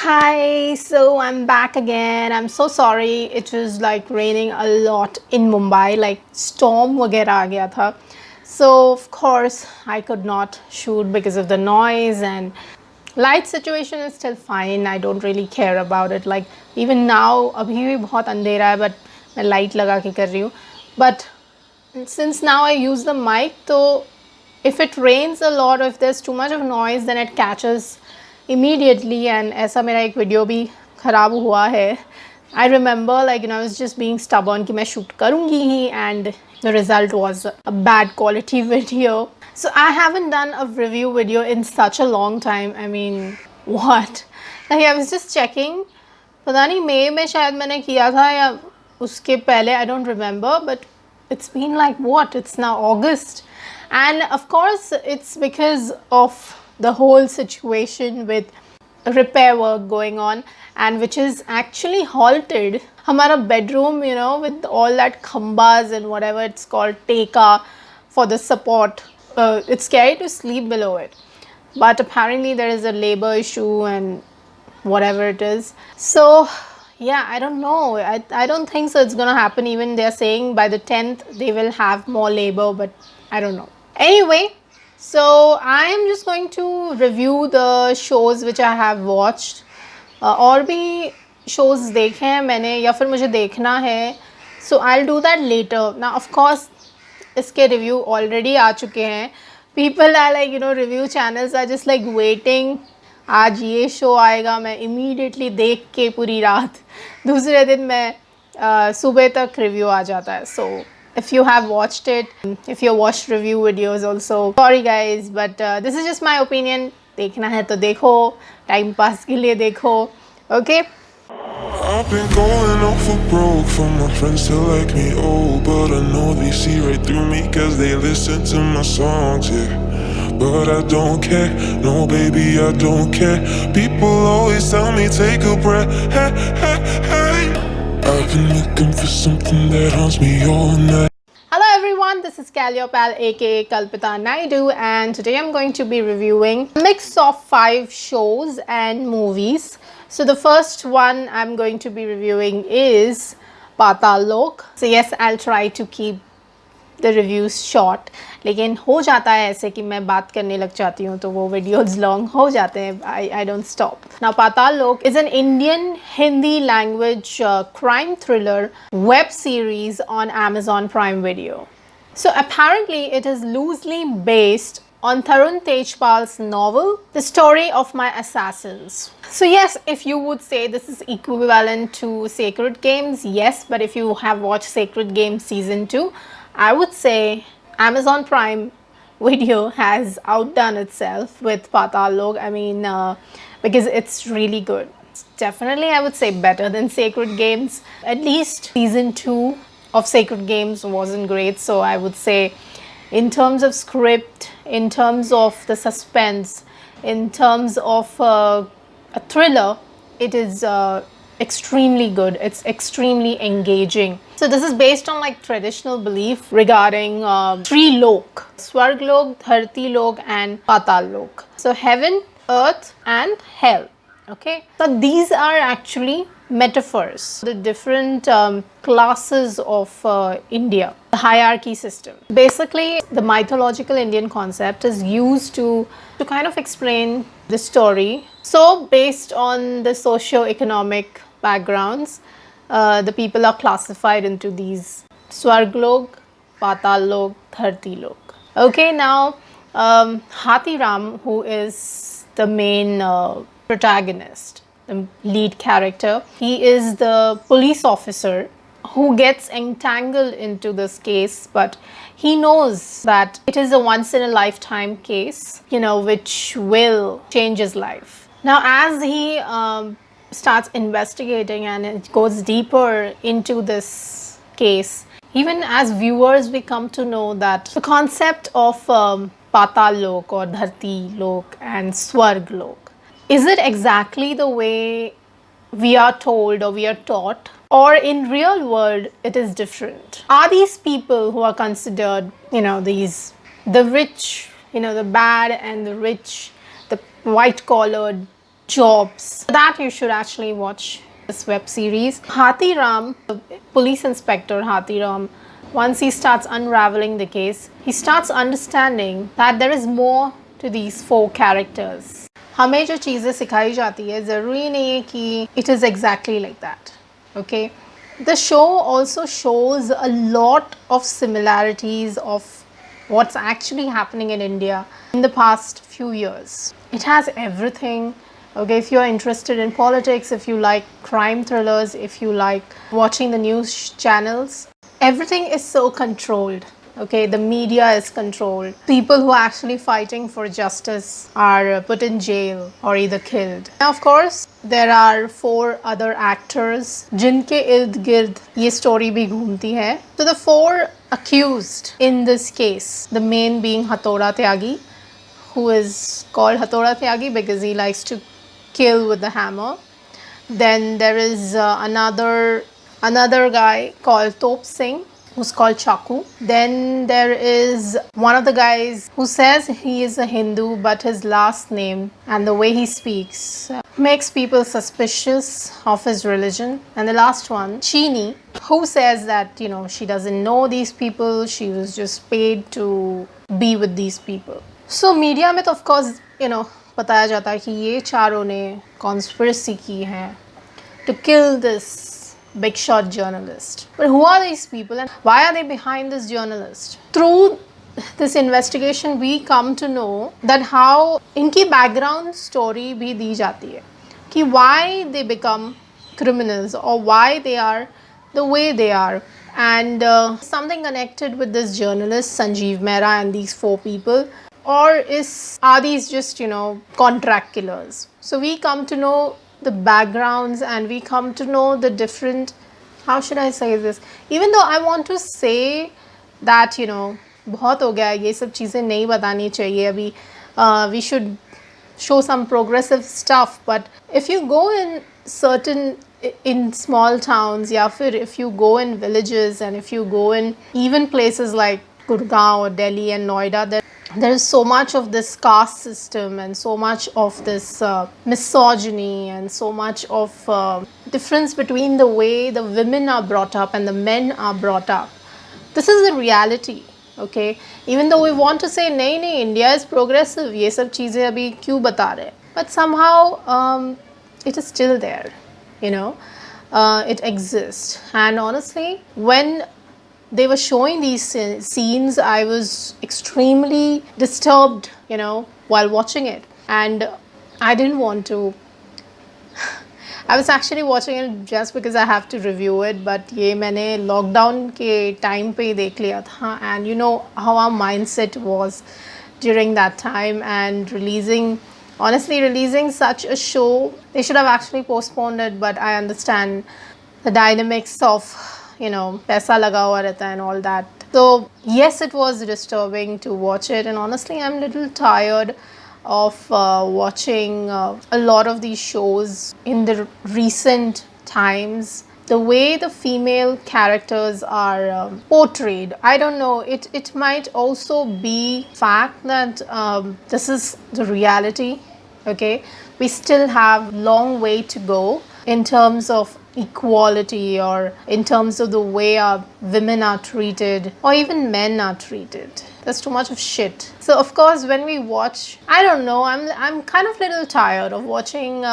Hi, so I'm back again. I'm so sorry. It was like raining a lot in Mumbai, like storm वगैरह आ गया था. So of course I could not shoot because of the noise, and light situation is still fine. I don't really care about it. Like even now अभी भी बहुत अंधेरा है, but मैं light लगा के कर रही हूँ. But since now I use the mic, so if it rains a lot or if there's too much of noise, then it catches immediately. And ऐसा मेरा एक वीडियो भी ख़राब हुआ है. I remember like I was just being stubborn कि मैं shoot करूँगी ही, and the result was a bad quality video. So I haven't done a review video in such a long time. I mean, what? Like I was just checking. पता नहीं मई में शायद मैंने किया था या उसके पहले, I don't remember, but it's been like what? It's now August. And of course, it's because of the whole situation with repair work going on, and which is actually halted हमारा bedroom, with all that khambas and whatever it's called, teka for the support. It's scary to sleep below it. But apparently there is a labor issue and whatever it is. So yeah, I don't know. I don't think so it's gonna happen. Even they're saying by the 10th they will have more labor, but I don't know. Anyway, so I am just going to review the shows which I have watched. और भी shows देखे हैं मैंने या फिर मुझे देखना है. So I'll do that later. Now of course इसके review already आ चुके हैं. People are like, review channels are just like waiting. आज ये शो आएगा, मैं इमीडिएटली देख के पूरी रात दूसरे दिन मैं सुबह तक रिव्यू आ जाता है. सो if you have watched it, if you watched review videos also, sorry guys, but this is just my opinion. देखना है तो देखो, टाइम पास के लिए देखो, okay? I've been going off for broke for my friends to like me, oh, but I know they see right through me cause they listen to my songs, yeah. But I don't care, no baby I don't care. People always tell me take a breath, hey, hey, hey. I've been looking for something that haunts me all night. Hello everyone, this is Your Pal aka Kalpita Naidu, and today I'm going to be reviewing a mix of 5 shows and movies. So the first one I'm going to be reviewing is PAATAL Lok. So yes, I'll try to keep the reviews short, लेकिन हो जाता है ऐसे कि मैं बात करने लग जाती हूँ तो वो videos long हो जाते हैं. I don't stop. Now PAATAL Lok is an Indian Hindi language crime thriller web series on Amazon Prime Video. So apparently it is loosely based on Tarun Tejpal's novel, The Story of My Assassins. So yes, if you would say this is equivalent to Sacred Games, yes, but if you have watched Sacred Games Season 2, I would say Amazon Prime Video has outdone itself with PAATAL Lok. I mean, because it's really good. It's definitely, I would say, better than Sacred Games. At least Season 2 of Sacred Games wasn't great, so I would say in terms of script, in terms of the suspense, in terms of a thriller, it is extremely good. It's extremely engaging. So this is based on like traditional belief regarding 3 lok: Swarg Lok, Dharti Lok and PAATAL Lok. So heaven, earth and hell. Okay, so these are actually metaphors, the different classes of India, the hierarchy system. Basically, the mythological Indian concept is used to kind of explain the story. So based on the socio-economic backgrounds, the people are classified into these Swarg Lok, PAATAL Lok, Dharti Lok. Okay, now Hathi Ram, who is the main protagonist, the lead character, he is the police officer who gets entangled into this case, but he knows that it is a once in a lifetime case, which will change his life. Now as he starts investigating and it goes deeper into this case, even as viewers we come to know that the concept of PAATAL Lok or Dharti Lok and Swarg Lok, is it exactly the way we are told or we are taught, or in real world it is different? Are these people who are considered, the rich, the bad and the rich, the white collared jobs. That you should actually watch this web series. Hathi Ram, the police inspector Hathi Ram, once he starts unraveling the case, he starts understanding that there is more to these four characters. हमें जो चीज़ें सिखाई जाती है ज़रूरी नहीं है कि it is exactly like that. Okay, the show also shows a lot of similarities of what's actually happening in India in the past few years. It has everything. Okay, if you're interested in politics, if you like crime thrillers, if you like watching the news channels, everything is so controlled. Okay, the media is controlled. People who are actually fighting for justice are put in jail or either killed. Now, of course, there are four other actors जिनके इर्द गिर्द ये story भी घूमती है. So the four accused in this case, the main being Hathoda Tyagi, who is called Hathoda Tyagi because he likes to kill with the hammer. Then there is another guy called Top Singh, who's called Chaku. Then there is one of the guys who says he is a Hindu, but his last name and the way he speaks makes people suspicious of his religion. And the last one, Chini, who says that, you know, she doesn't know these people, she was just paid to be with these people. So media में तो of course, you know, बताया जाता है कि ये चारों ने conspiracy की है to kill this big shot journalist. But who are these people and why are they behind this journalist? Through this investigation we come to know that how इनकी background story भी दी जाती है कि why they become criminals or why they are the way they are, and something connected with this journalist Sanjeev Mehra and these four people, or are these just, you know, contract killers? So we come to know the backgrounds and we come to know the different, how should I say this, even though I want to say that, you know, बहुत हो गया ये सब चीज़ें नहीं बतानी चाहिए अभी, we should show some progressive stuff, but if you go in small towns, या फिर if you go in villages and if you go in even places like Gurgaon or Delhi and Noida, there is so much of this caste system and so much of this misogyny and so much of difference between the way the women are brought up and the men are brought up. This is the reality. Okay, even though we want to say nahi India is progressive, ये सब चीज़ें अभी क्यों बता रहे, but somehow it is still there, you know, it exists. And honestly, when they were showing these scenes, I was extremely disturbed, you know, while watching it, and I didn't want to. I was actually watching it just because I have to review it, but ये मैंने lockdown के time पे देख लिया था, and you know how our mindset was during that time, and honestly releasing such a show, they should have actually postponed it, but I understand the dynamics of, you know, पैसा लगा हुआ रहता है and all that. So yes, it was disturbing to watch it, and honestly I'm a little tired of watching a lot of these shows in the recent times. The way the female characters are portrayed, I don't know, it might also be fact that this is the reality. Okay, we still have long way to go in terms of equality or in terms of the way our women are treated or even men are treated. There's too much of shit. So of course when we watch, I don't know, I'm kind of little tired of watching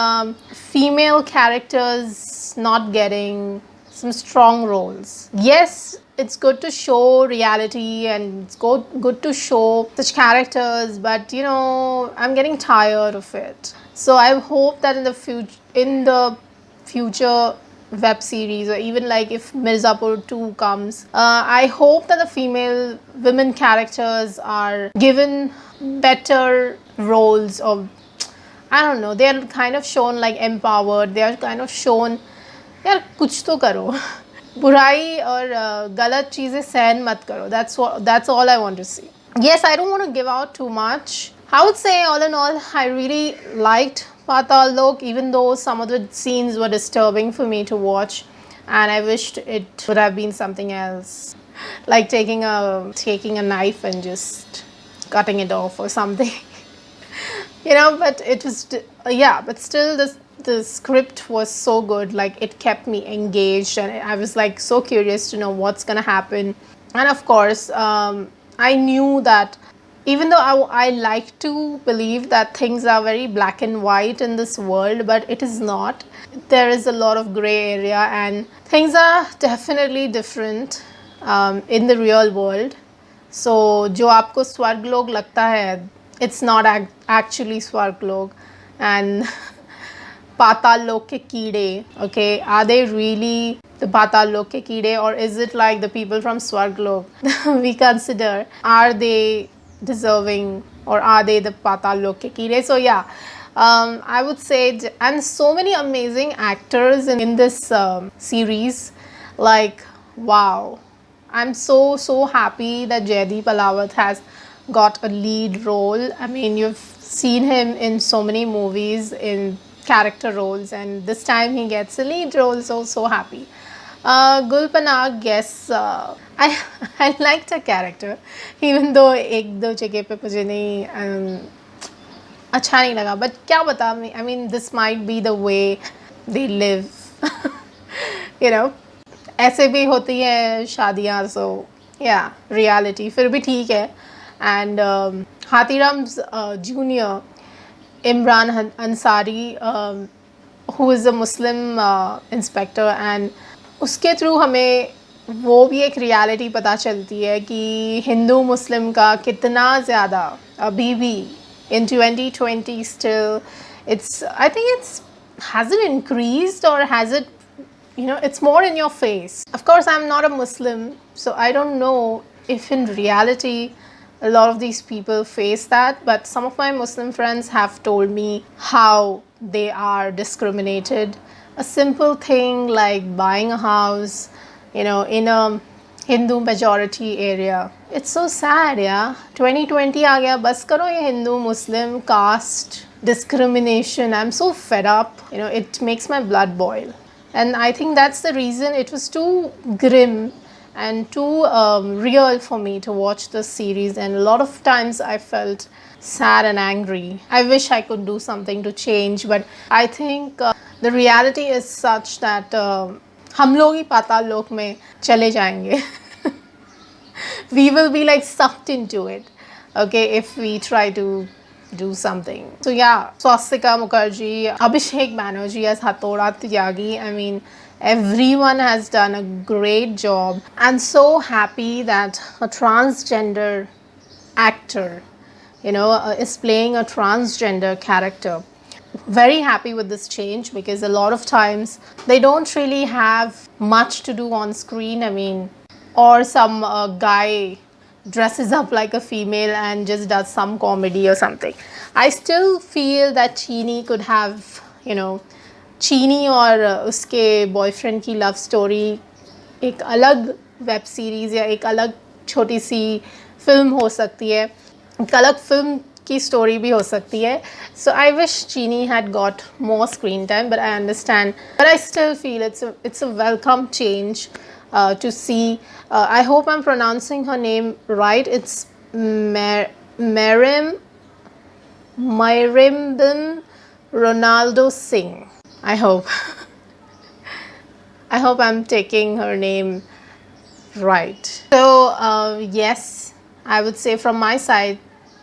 female characters not getting some strong roles. Yes, it's good to show reality and it's good to show such characters, but you know, I'm getting tired of it. So I hope that in the future web series, or even like if Mirzapur 2 comes, I hope that the women characters are given better roles, or I don't know, they are kind of shown like empowered, they are kind of shown यार कुछ तो करो बुराई और गलत चीज़ें सहन मत करो. That's all I want to see. Yes, I don't want to give out too much. I would say all in all, I really liked PAATAL Lok, even though some of the scenes were disturbing for me to watch, and I wished it would have been something else, like taking a knife and just cutting it off or something. But it was, yeah, but still the script was so good. Like, it kept me engaged, and I was like so curious to know what's gonna happen. And of course, I knew that even though I like to believe that things are very black and white in this world, but it is not. There is a lot of gray area, and things are definitely different in the real world. So जो आपको स्वर्ग लोग लगता है, it's not actually स्वर्ग लोग. And पाताल लोक के कीड़े, okay, are they really the पाताल लोक के कीड़े, or is it like the people from स्वर्ग लोक we consider, are they deserving, or are they the पाताल लोक के कीड़े? So yeah, I would say, and so many amazing actors in this series, like, wow. I'm so happy that Jaideep Alawat has got a lead role. I mean, you've seen him in so many movies in character roles, and this time he gets a lead role. So happy. Gul Panag, yes, I I liked her character, even though एक दो जगह पे मुझे नहीं अच्छा नहीं लगा. But क्या बता, I mean, this might be the way they live. you know ऐसे भी होती हैं शादियाँ. सो या रियलिटी फिर भी ठीक है. And Hathiram's junior Imran Ansari, who is a Muslim inspector, and उसके थ्रू हमें वो भी एक रियलिटी पता चलती है कि हिंदू मुस्लिम का कितना ज़्यादा अभी भी in 2020 still, it's, I think it's, has it increased, or has it, it's more in your face. Of course, I'm not a Muslim, so I don't know if in reality a lot of these people face that, but some of my Muslim friends have told me how they are discriminated. A simple thing like buying a house, in a Hindu majority area. It's so sad, yeah. 2020 आ गया, बस करो ये Hindu Muslim caste discrimination. I'm so fed up. It makes my blood boil. And I think that's the reason it was too grim and too real for me to watch this series. And a lot of times I felt sad and angry. I wish I could do something to change, but I think the reality is such that हम लोग ही पाताल लोक में चले जाएंगे. We will be like sucked into it, okay, if we try to do something. So yeah, Swastika Mukherjee, Abhishek Banerjee as Hathoda Tyagi. I mean, everyone has done a great job. I'm so happy that a transgender actor, is playing a transgender character. Very happy with this change, because a lot of times they don't really have much to do on screen. I mean, or some guy dresses up like a female and just does some comedy or something. I still feel that Chini could have, Chini और उसके boyfriend की love story एक अलग web series या एक अलग छोटी सी film हो सकती है, एक अलग फिल्म की स्टोरी भी हो सकती है. So I wish Chini had got more screen time, but I understand. But I still feel it's a welcome change to see. I hope I'm pronouncing her name right. It's Marimbin Ronaldo Singh. I hope. I hope I'm taking her name right. So yes, I would say from my side,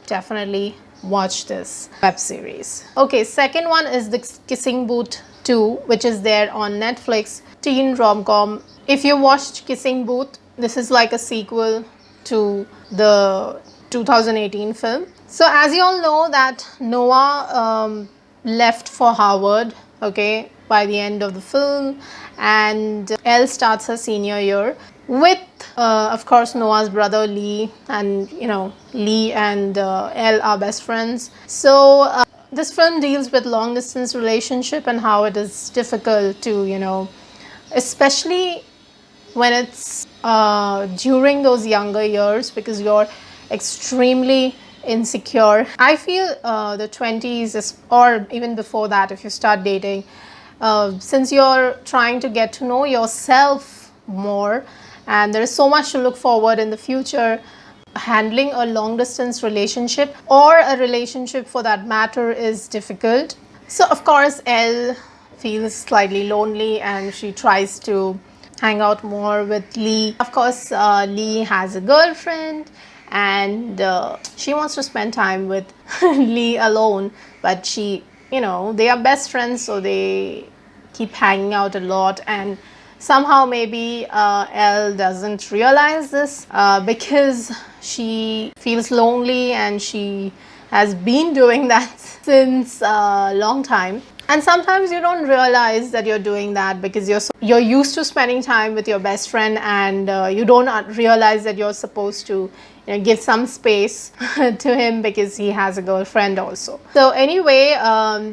definitely watch this web series. Okay, second one is the Kissing Booth 2, which is there on Netflix. Teen rom-com. If you watched Kissing Booth, this is like a sequel to the 2018 film. So as you all know that Noah left for Harvard, okay, by the end of the film, and Elle starts her senior year with of course Noah's brother Lee, and Lee and Elle are best friends. So this film deals with long distance relationship and how it is difficult to especially when it's during those younger years, because you're extremely insecure. I feel the 20s or even before that, if you start dating, since you're trying to get to know yourself more and there is so much to look forward in the future, handling a long distance relationship or a relationship for that matter is difficult. So of course Elle feels slightly lonely and she tries to hang out more with Lee. Of course, Lee has a girlfriend and she wants to spend time with Lee alone, but they are best friends, so they keep hanging out a lot. And somehow maybe Elle doesn't realize this because she feels lonely and she has been doing that since a long time. And sometimes you don't realize that you're doing that because you're used to spending time with your best friend, and you don't realize that you're supposed to give some space to him because he has a girlfriend also. So anyway,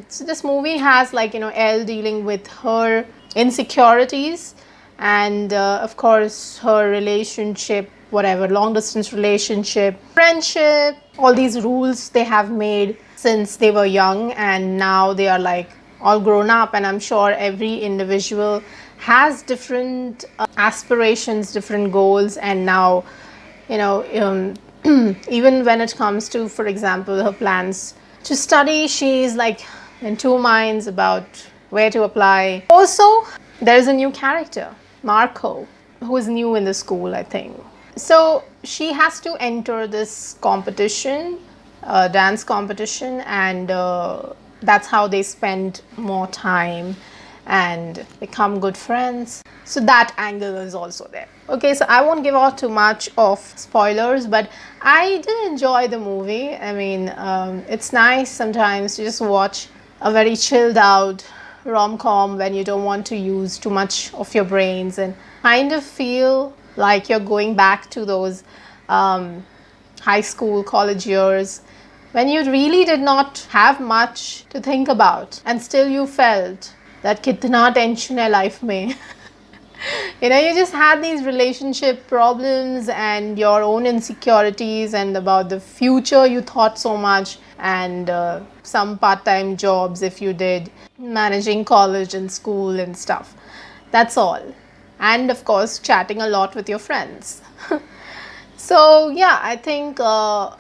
so this movie has Elle dealing with her insecurities and of course her relationship, whatever, long distance relationship, friendship, all these rules they have made since they were young, and now they are all grown up. And I'm sure every individual has different aspirations, different goals, and now even when it comes to, for example, her plans to study, she's in two minds about where to apply. Also, there's a new character, Marco, who is new in the school, I think. So she has to enter this competition, dance competition, and that's how they spend more time and become good friends. So that angle is also there. Okay, so I won't give out too much of spoilers, but I did enjoy the movie. I mean, it's nice sometimes to just watch a very chilled out rom-com when you don't want to use too much of your brains and kind of feel like you're going back to those high school, college years when you really did not have much to think about and still you felt that kitna tension hai life mein. You just had these relationship problems and your own insecurities, and about the future you thought so much, and some part-time jobs if you did, managing college and school and stuff. That's all. And of course, chatting a lot with your friends. So yeah, I think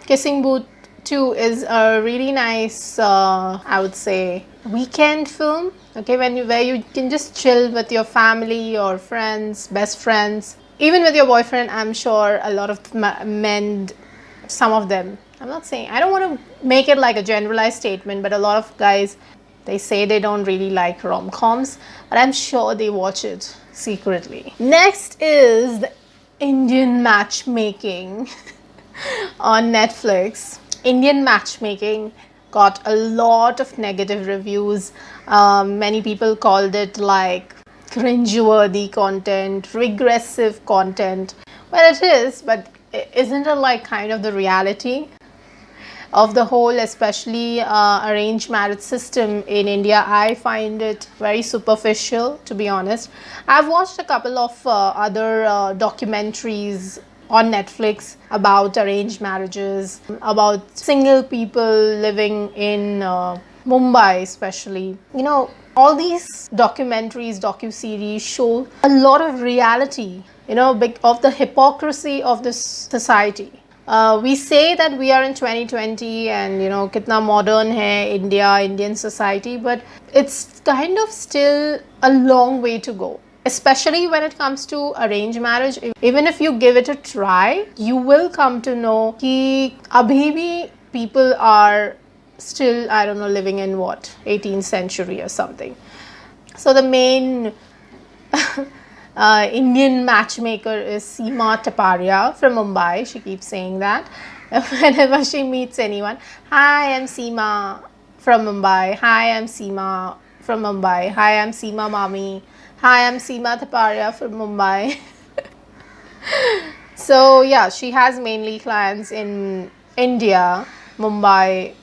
Kissing Booth 2 is a really nice, I would say, weekend film. Okay, where you can just chill with your family or friends, best friends, even with your boyfriend. I'm sure a lot of men, some of them, I'm not saying, I don't want to make it like a generalized statement, but a lot of guys, they say they don't really like rom-coms, but I'm sure they watch it secretly. Next is the Indian Matchmaking on Netflix. Indian Matchmaking got a lot of negative reviews. Many people called it like cringeworthy content, regressive content. Well, it is, but isn't it like kind of the reality of the whole, especially arranged marriage system in India? I find it very superficial, to be honest. I've watched a couple of other documentaries on Netflix about arranged marriages, about single people living in Mumbai especially. All these documentaries, docu-series show a lot of reality, of the hypocrisy of this society. We say that we are in 2020 and kitna modern hai Indian society, but it's kind of still a long way to go, especially when it comes to arranged marriage. Even if you give it a try, you will come to know ki abhi bhi people are still, I don't know, living in what, 18th century or something. So the main Indian matchmaker is Seema Taparia from Mumbai. She keeps saying that whenever she meets anyone. Hi, I'm Seema from Mumbai. Hi, I'm Seema from Mumbai. Hi, I'm Seema Mami. Hi, I'm Seema Taparia from Mumbai. So yeah, she has mainly clients in India, Mumbai,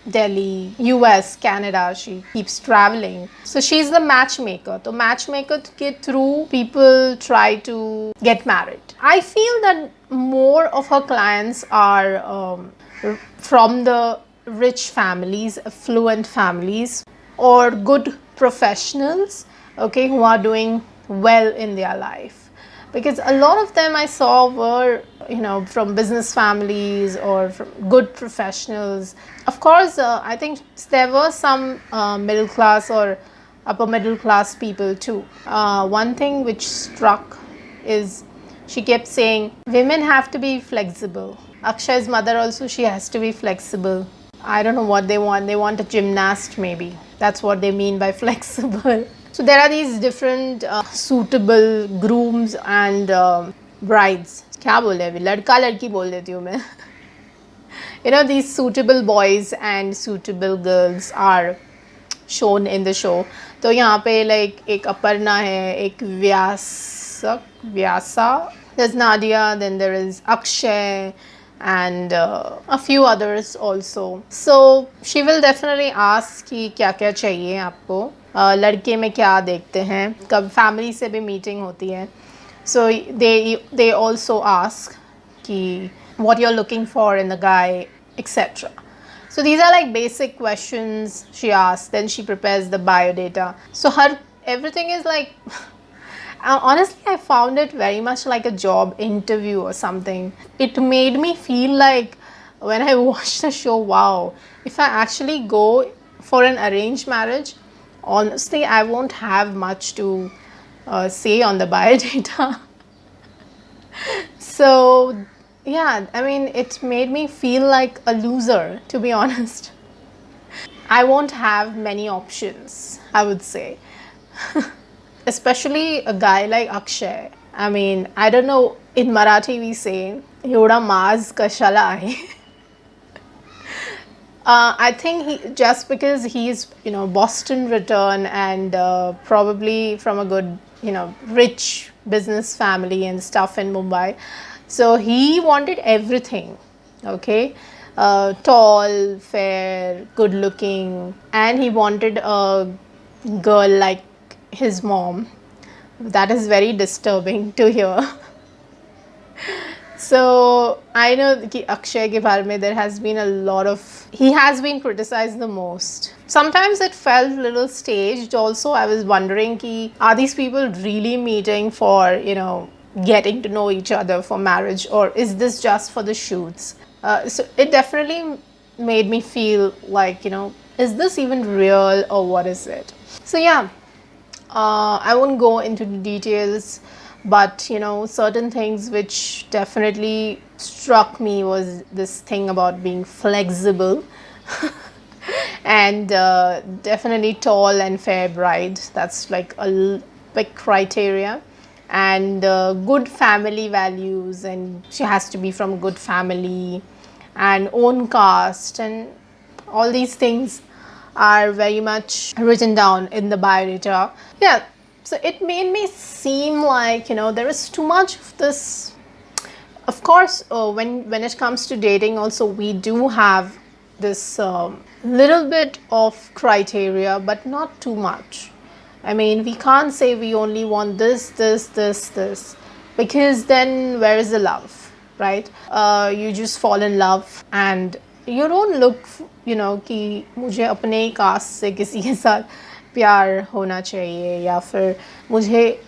Delhi, US, Canada. She keeps traveling. So she's the matchmaker. So matchmaker ke through people try to get married. I feel that more of her clients are from the rich families, affluent families, or good professionals, okay, who are doing well in their life. because a lot of them I saw were, you know, from business families or from good professionals. Of course, I think there were some middle class or upper middle class people too. One thing which struck is she kept saying women have to be flexible. Akshay's mother also, she has to be flexible. I don't know what they want. They want a gymnast maybe. That's what they mean by flexible. So there are these different suitable grooms and brides. क्या बोले अभी लड़का लड़की बोल देती हूँ मैं. You know, these suitable boys and suitable girls are shown in the show. तो यहाँ पे like एक अपर्णा है, एक Vyasa, there's Nadia, then there is Akshay, and a few others also. So she will definitely ask कि क्या क्या चाहिए आपको, लड़के में क्या देखते हैं, कब फैमिली से भी मीटिंग होती है. So they also ask कि what you're looking for in the guy, etc. So these are like basic questions she asks. Then she prepares the biodata. So everything is like honestly, I found it very much like a job interview or something. It made me feel like when I watched the show, wow, if I actually go for an arranged marriage, honestly, I won't have much to say on the biodata. So, yeah, I mean, it made me feel like a loser, to be honest. I won't have many options, I would say. Especially a guy like Akshay. I mean, I don't know, in Marathi we say, Yoda Maz kashala hai. I think just because he's, you know, Boston return and probably from a good, you know, rich business family and stuff in Mumbai. So he wanted everything, okay? Tall, fair, good looking, and he wanted a girl like his mom. That is very disturbing to hear. So I know that Akshay ke baare mein there has been a lot of, he has been criticized the most. Sometimes it felt a little staged also. I was wondering ki, are these people really meeting for, you know, getting to know each other for marriage, or is this just for the shoots? So it definitely made me feel like, you know, is this even real or what is it? So yeah, I won't go into the details, but you know, certain things which definitely struck me was this thing about being flexible and definitely tall and fair bride. That's like a big criteria. And good family values, and she has to be from a good family and own caste, and all these things are very much written down in the biodata. Yeah, so it made me seem like, you know, there is too much of this. Of course, when it comes to dating also, we do have this little bit of criteria, but not too much. I mean, we can't say we only want this, because then where is the love, right? You just fall in love and you don't look, you know, कि मुझे अपने ही cast से किसी के साथ प्यार होना चाहिए, या फिर मुझे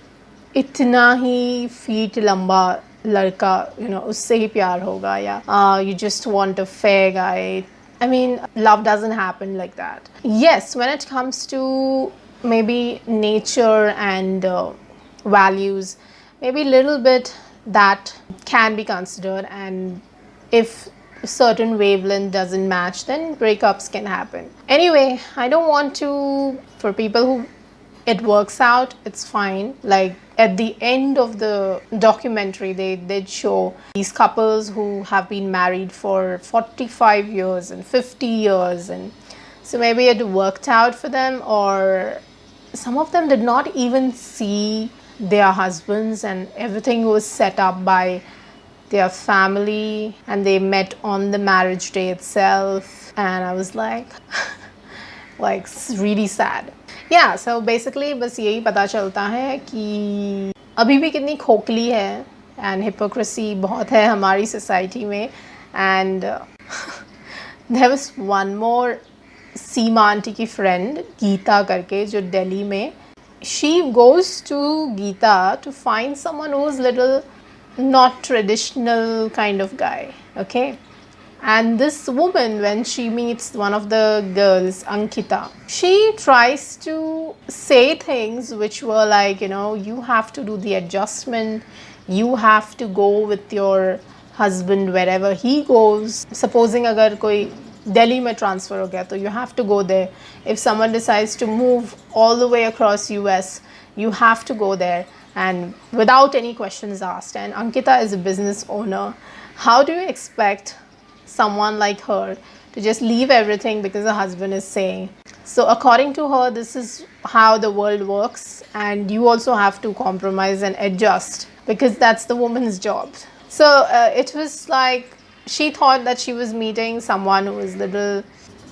इतना ही फीट लंबा लड़का, you know, उससे ही प्यार होगा, या you just want a fair guy. I mean, love doesn't happen like that. Yes, when it comes to maybe nature and values, maybe a little bit that can be considered, and if a certain wavelength doesn't match, then breakups can happen. Anyway, I don't want to, for people who it works out, it's fine. Like at the end of the documentary, they did show these couples who have been married for 45 years and 50 years, and so maybe it worked out for them, or some of them did not even see their husbands, and everything was set up by their family, and they met on the marriage day itself. And I was like like really sad. Yeah, so basically बस यही पता चलता है कि अभी भी कितनी खोखली है and hypocrisy बहुत है हमारी society में. And there was one more Seema aunty की friend गीता करके, जो दिल्ली में she goes to Geeta to find someone who's little not traditional kind of guy, okay? And this woman, when she meets one of the girls, Ankita, she tries to say things which were like, you know, you have to do the adjustment, you have to go with your husband wherever he goes. Supposing agar koi Delhi mein transfer ho gaya, to you have to go there. If someone decides to move all the way across US, you have to go there, and without any questions asked. And Ankita is a business owner. How do you expect someone like her to just leave everything because the husband is saying? So according to her, this is how the world works, and you also have to compromise and adjust because that's the woman's job. So it was like she thought that she was meeting someone who was little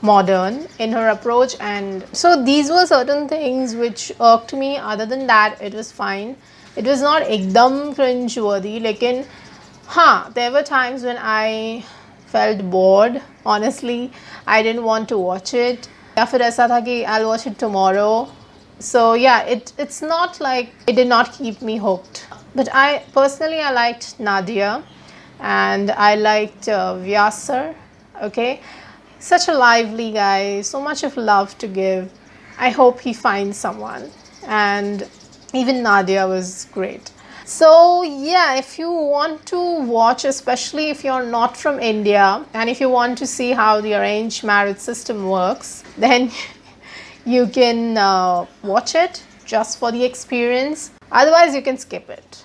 modern in her approach, and so these were certain things which irked me. Other than that, it was fine. It was not ekdam cringe worthy, lekin there were times when I felt bored. Honestly, I didn't want to watch it. या फिर ऐसा था कि I'll watch it tomorrow. So yeah, it's not like it did not keep me hooked. But I personally liked Nadia, and I liked Vyasar. Okay, such a lively guy, so much of love to give. I hope he finds someone, and even Nadia was great. So yeah, if you want to watch, especially if you're not from India, and if you want to see how the arranged marriage system works, then you can watch it just for the experience. Otherwise, you can skip it.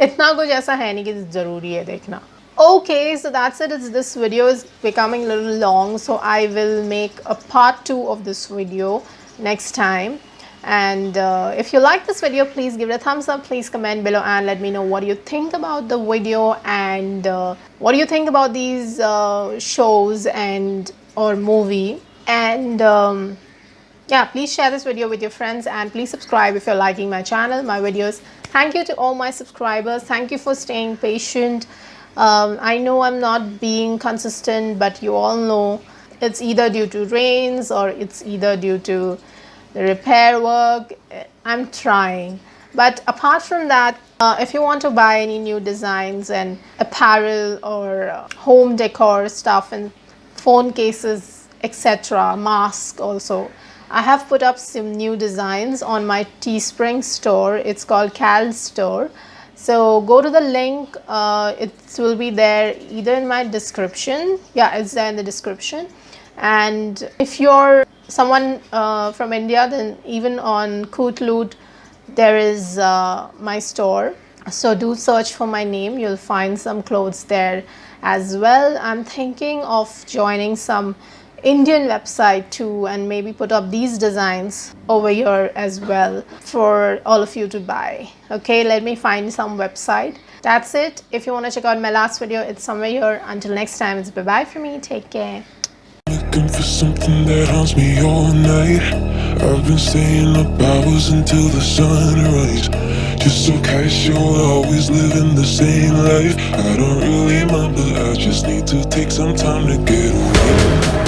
इतना कुछ ऐसा है नहीं कि ज़रूरी है देखना. Okay, so that's it. This video is becoming a little long, so I will make a part 2 of this video next time. And if you like this video, please give it a thumbs up. Please comment below and let me know what you think about the video, and what do you think about these shows and or movie. And yeah, please share this video with your friends, and please subscribe if you're liking my channel, my videos. Thank you to all my subscribers. Thank you for staying patient. I know I'm not being consistent, but you all know it's either due to rains or it's either due to the repair work. I'm trying. But apart from that, if you want to buy any new designs and apparel or home decor stuff and phone cases, etc., masks also, I have put up some new designs on my Teespring store. It's called Cal Store. So go to the link. It will be there either in my description. Yeah, it's there in the description. And if you're someone from India, then even on Kootloot there is my store. So do search for my name. You'll find some clothes there as well. I'm thinking of joining some Indian website too, and maybe put up these designs over here as well for all of you to buy. Okay, let me find some website. That's it. If you want to check out my last video, it's somewhere here. Until next time, it's bye-bye from me. Take care. Looking for something that haunts me all night. I've been staying up hours until the sunrise, just so casual, always living the same life. I don't really mind, but I just need to take some time to get away.